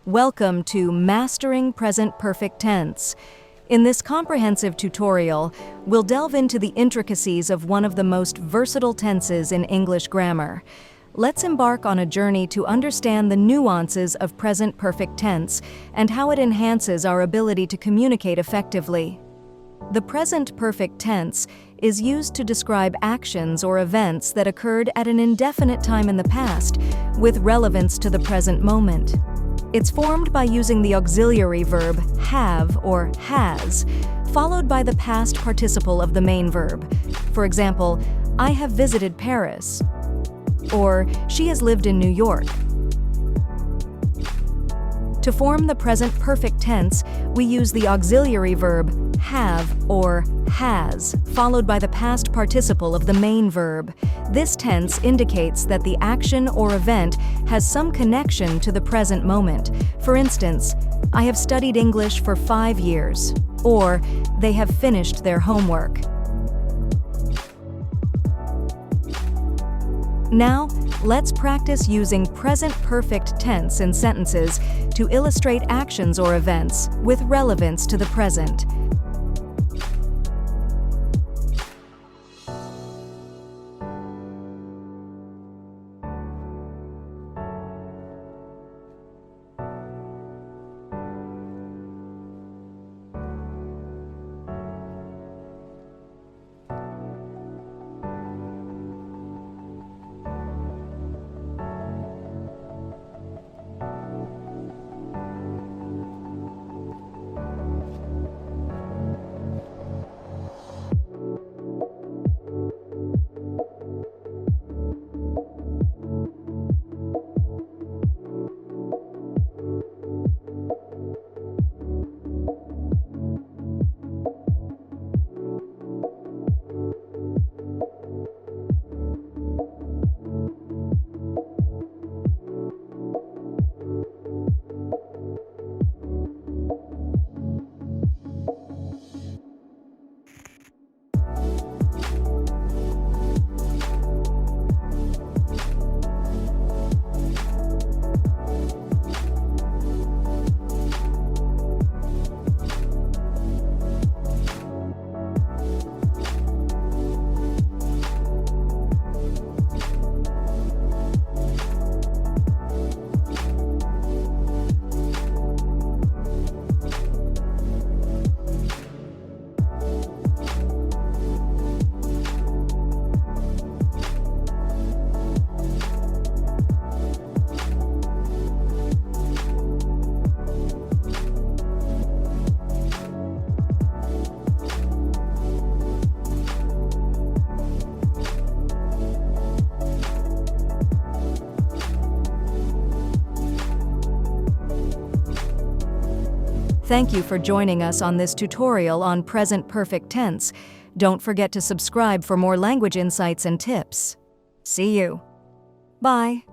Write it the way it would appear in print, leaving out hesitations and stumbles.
Welcome to Mastering Present Perfect Tense. In this comprehensive tutorial, we'll delve into the intricacies of one of the most versatile tenses in English grammar. Let's embark on a journey to understand the nuances of present perfect tense and how it enhances our ability to communicate effectively. The present perfect tense is used to describe actions or events that occurred at an indefinite time in the past, with relevance to the present moment. It's formed by using the auxiliary verb have or has, followed by the past participle of the main verb. For example, I have visited Paris, or she has lived in New York. To form the present perfect tense, we use the auxiliary verb have or has, followed by the past participle of the main verb. This tense indicates that the action or event has some connection to the present moment. For instance, I have studied English for 5 years, or they have finished their homework. Now, let's practice using present perfect tense in sentences to illustrate actions or events with relevance to the present. Thank you for joining us on this tutorial on present perfect tense. Don't forget to subscribe for more language insights and tips. See you. Bye.